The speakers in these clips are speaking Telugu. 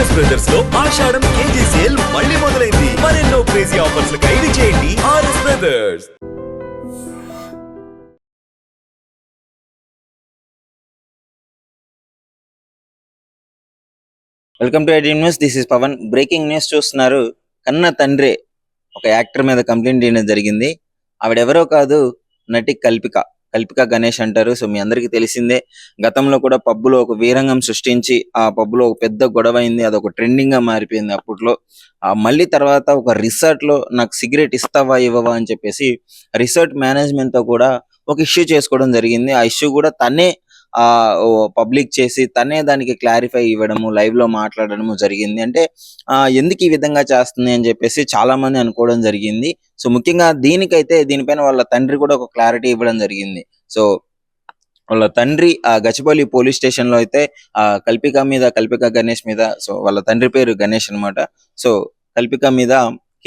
ఆర్ఎస్ బ్రదర్స్ లో ఆషాఢం కేజీ సేల్ మళ్ళీ మొదలైంది. మరెన్నో క్రేజీ ఆఫర్స్ ఖైదీ చేయండి RS Brothers. Welcome to iDream News. This is Pavan. Breaking news చూస్తున్నారు. కన్న తండ్రి ఒక యాక్టర్ మీద కంప్లైంట్ చేయడం జరిగింది. ఆవిడెవరో కాదు, నటి కల్పిక గణేష్ అంటారు. సో మీ అందరికీ తెలిసిందే. గతంలో కూడా పబ్బులో ఒక వీరంగం సృష్టించి ఆ పబ్బులో ఒక పెద్ద గొడవ అయింది. అదొక ట్రెండింగ్ గా మారిపోయింది అప్పట్లో. మళ్ళీ తర్వాత ఒక రిసార్ట్ లో నాకు సిగరెట్ ఇస్తావా ఇవ్వవా అని చెప్పేసి రిసార్ట్ మేనేజ్మెంట్ తో కూడా ఒక ఇష్యూ చేసుకోవడం జరిగింది. ఆ ఇష్యూ కూడా తనే పబ్లిక్ చేసి తనే దానికి క్లారిఫై ఇవ్వడము, లైవ్ లో మాట్లాడడము జరిగింది. అంటే ఎందుకు ఈ విధంగా చేస్తుంది అని చెప్పేసి చాలా మంది అనుకోవడం జరిగింది. సో ముఖ్యంగా దీనిపైన వాళ్ళ తండ్రి కూడా ఒక క్లారిటీ ఇవ్వడం జరిగింది. సో వాళ్ళ తండ్రి గచ్చిబౌలి పోలీస్ స్టేషన్ లో అయితే కల్పిక గణేష్ మీద, సో వాళ్ళ తండ్రి పేరు గణేష్ అన్నమాట. సో కల్పిక మీద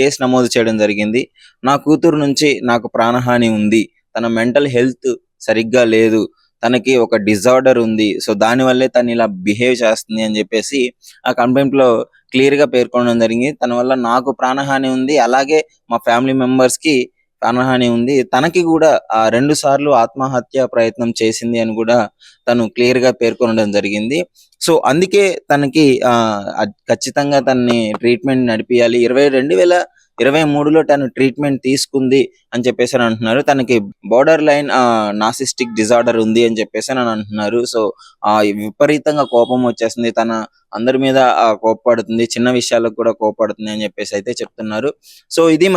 కేసు నమోదు చేయడం జరిగింది. నా కూతురు నుంచి నాకు ప్రాణహాని ఉంది, తన మెంటల్ హెల్త్ సరిగ్గా లేదు, తనకి ఒక డిజార్డర్ ఉంది, సో దాని వల్లే తను ఇలా బిహేవ్ చేస్తుంది అని చెప్పేసి ఆ కంప్లైంట్ లో క్లియర్ గా పేర్కొనడం జరిగింది. తన వల్ల నాకు ప్రాణహాని ఉంది, అలాగే మా ఫ్యామిలీ మెంబర్స్ కి ప్రాణహాని ఉంది, తనకి కూడా 2 సార్లు ఆత్మహత్య ప్రయత్నం చేసింది అని కూడా తను క్లియర్ గా పేర్కొనడం జరిగింది. సో అందుకే తనకి ఖచ్చితంగా తనని ట్రీట్మెంట్ నడిపియాలి. 2023లో తను ట్రీట్మెంట్ తీసుకుంది అని చెప్పేసి అని అంటున్నారు. తనకి బోర్డర్ లైన్ నార్సిస్టిక్ డిజార్డర్ ఉంది అని చెప్పేసి అని అంటున్నారు. సో విపరీతంగా కోపం వచ్చేస్తుంది, తన అందరి మీద కోపపడుతుంది, చిన్న విషయాలకు కూడా కోపపడుతుంది అని చెప్పేసి అయితే చెప్తున్నారు. సో ఇది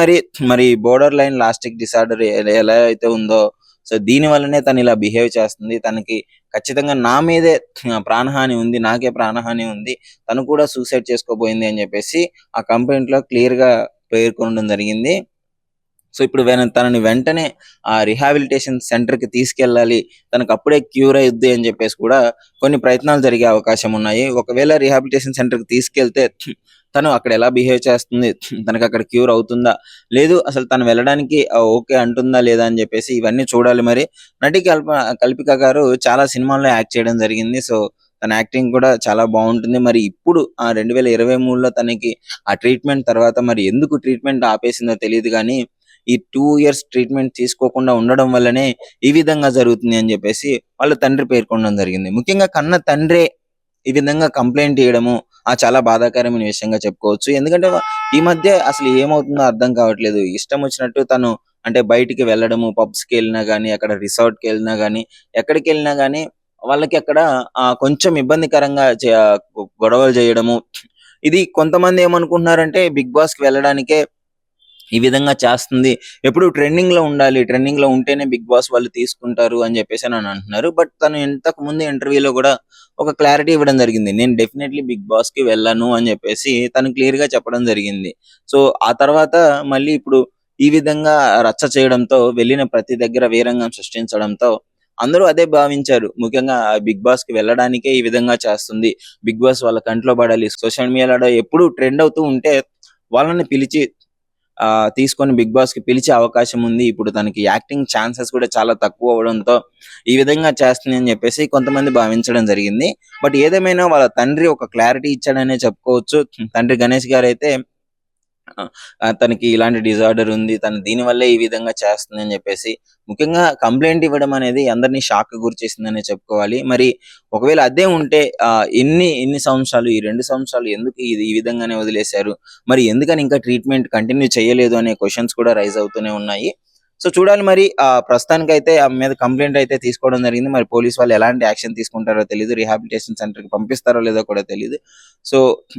మరి బోర్డర్ లైన్ నార్సిస్టిక్ డిజార్డర్ ఎలా అయితే ఉందో, సో దీని వల్లనే తను ఇలా బిహేవ్ చేస్తుంది, తనకి ఖచ్చితంగా నా మీదే ప్రాణహాని ఉంది, నాకే ప్రాణహాని ఉంది, తను కూడా సూసైడ్ చేసుకోబోయింది అని చెప్పేసి ఆ కంప్లైంట్ లో క్లియర్ గా పేర్కొనడం జరిగింది. సో ఇప్పుడు తనని వెంటనే ఆ రిహాబిలిటేషన్ సెంటర్ కి తీసుకెళ్ళాలి, తనకు అప్పుడే క్యూర్ అయ్యుద్ది అని చెప్పేసి కూడా కొన్ని ప్రయత్నాలు జరిగే అవకాశం ఉన్నాయి. ఒకవేళ రిహాబిలిటేషన్ సెంటర్ కి తీసుకెళ్తే తను అక్కడ ఎలా బిహేవ్ చేస్తుంది, తనకు అక్కడ క్యూర్ అవుతుందా లేదు, అసలు తను వెళ్ళడానికి ఓకే అంటుందా లేదా అని చెప్పేసి ఇవన్నీ చూడాలి. మరి నటి కల్పిక గారు చాలా సినిమాల్లో యాక్ట్ చేయడం జరిగింది. సో తన యాక్టింగ్ కూడా చాలా బాగుంటుంది. మరి ఇప్పుడు 2023లో తనకి ఆ ట్రీట్మెంట్ తర్వాత మరి ఎందుకు ట్రీట్మెంట్ ఆపేసిందో తెలియదు కానీ ఈ 2 years ట్రీట్మెంట్ తీసుకోకుండా ఉండడం వల్లనే ఈ విధంగా జరుగుతుంది అని చెప్పేసి వాళ్ళ తండ్రి పేర్కొనడం జరిగింది. ముఖ్యంగా కన్న తండ్రే ఈ విధంగా కంప్లైంట్ చేయడము చాలా బాధాకరమైన విషయంగా చెప్పుకోవచ్చు. ఎందుకంటే ఈ మధ్య అసలు ఏమవుతుందో అర్థం కావట్లేదు. ఇష్టం వచ్చినట్టు తను అంటే బయటికి వెళ్ళడము, పబ్స్ కి వెళ్ళినా గానీ, అక్కడ రిసార్ట్ కి వెళ్ళినా గానీ, ఎక్కడికి వెళ్ళినా గానీ వాళ్ళకి అక్కడ కొంచెం ఇబ్బందికరంగా గొడవలు చేయడము. ఇది కొంతమంది ఏమనుకుంటున్నారంటే బిగ్ బాస్ కి వెళ్ళడానికే ఈ విధంగా చేస్తుంది, ఎప్పుడు ట్రెండింగ్ లో ఉండాలి, ట్రెండింగ్ లో ఉంటేనే బిగ్ బాస్ వాళ్ళు తీసుకుంటారు అని చెప్పేసి అని అంటున్నారు. బట్ తను ఇంతకు ముందు ఇంటర్వ్యూలో కూడా ఒక క్లారిటీ ఇవ్వడం జరిగింది. నేను డెఫినెట్లీ బిగ్ బాస్ కి వెళ్ళను అని చెప్పేసి తను క్లియర్ గా చెప్పడం జరిగింది. సో ఆ తర్వాత మళ్ళీ ఇప్పుడు ఈ విధంగా రచ్చ చేయడంతో, వెళ్ళిన ప్రతి దగ్గర వీరంగం సృష్టించడంతో అందరూ అదే భావించారు. ముఖ్యంగా బిగ్ బాస్ కి వెళ్ళడానికే ఈ విధంగా చేస్తుంది, బిగ్ బాస్ వాళ్ళ కంట్లో పడాలి, సోషల్ మీడియాలో ఎప్పుడు ట్రెండ్ అవుతూ ఉంటే వాళ్ళని పిలిచి తీసుకొని బిగ్ బాస్ కి పిలిచే అవకాశం ఉంది. ఇప్పుడు తనకి యాక్టింగ్ ఛాన్సెస్ కూడా చాలా తక్కువ అవడంతో ఈ విధంగా చేస్తుంది అని చెప్పేసి కొంతమంది భావించడం జరిగింది. బట్ ఏదేమైనా వాళ్ళ తండ్రి ఒక క్లారిటీ ఇచ్చాడనే చెప్పుకోవచ్చు. తండ్రి గణేష్ గారు అయితే తనకి ఇలాంటి డిజార్డర్ ఉంది, తను దీని వల్లే ఈ విధంగా చేస్తుంది అని చెప్పేసి ముఖ్యంగా కంప్లైంట్ ఇవ్వడం అనేది అందరినీ షాక్ గురి చేసిందనే చెప్పుకోవాలి. మరి ఒకవేళ అదే ఉంటే ఇన్ని సంవత్సరాలు, ఈ 2 సంవత్సరాలు ఎందుకు ఈ విధంగానే వదిలేశారు, మరి ఎందుకని ఇంకా ట్రీట్మెంట్ కంటిన్యూ చేయలేదు అనే క్వశ్చన్స్ కూడా రైజ్ అవుతూనే ఉన్నాయి. సో చూడాలి. మరి ప్రస్తుతానికైతే ఆమె మీద కంప్లైంట్ అయితే తీసుకోవడం జరిగింది. మరి పోలీస్ వాళ్ళు ఎలాంటి యాక్షన్ తీసుకుంటారో తెలియదు, రిహాబిలిటేషన్ సెంటర్ కి పంపిస్తారో లేదో కూడా తెలియదు. సో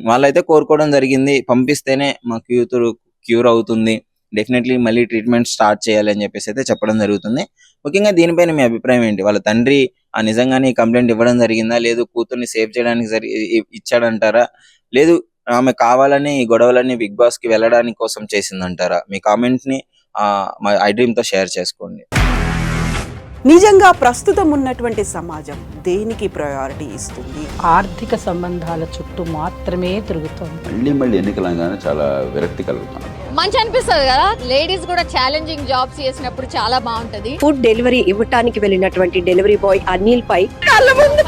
వాళ్ళైతే కోరుకోవడం జరిగింది, పంపిస్తేనే మా కూతురు క్యూర్ అవుతుంది, డెఫినెట్లీ మళ్ళీ ట్రీట్మెంట్ స్టార్ట్ చేయాలి అని చెప్పేసి అయితే చెప్పడం జరుగుతుంది. ముఖ్యంగా దీనిపైన మీ అభిప్రాయం ఏంటి? వాళ్ళ తండ్రి నిజంగానే కంప్లైంట్ ఇవ్వడం జరిగిందా, లేదు కూతుర్ని సేవ్ చేయడానికి ఇచ్చాడంటారా, లేదు ఆమె కావాలని ఈ గొడవలన్నీ బిగ్ బాస్ కి వెళ్ళడానికి కోసం చేసిందంటారా? మీ కామెంట్ ని మా ఐడ్రీమ్ తో షేర్ చేసుకోండి. నిజంగా ప్రస్తుతం ఉన్నటువంటి సమాజం దేనికి ప్రయారిటీ ఇస్తుంది? ఆర్థిక సంబంధాల చుట్టూ మాత్రమే తిరుగుతుంది. మళ్ళీ ఎన్నికలంగానే చాలా విరక్తి కలుగుతాను. మంచి అనిపిస్తుంది కదా, లేడీస్ కూడా ఛాలెంజింగ్ జాబ్స్ చేసినప్పుడు చాలా బాగుంటది. ఫుడ్ డెలివరీ ఇవ్వటానికి వెళ్ళినటువంటి డెలివరీ బాయ్ అనిల్ పై కళ్ళ ముందు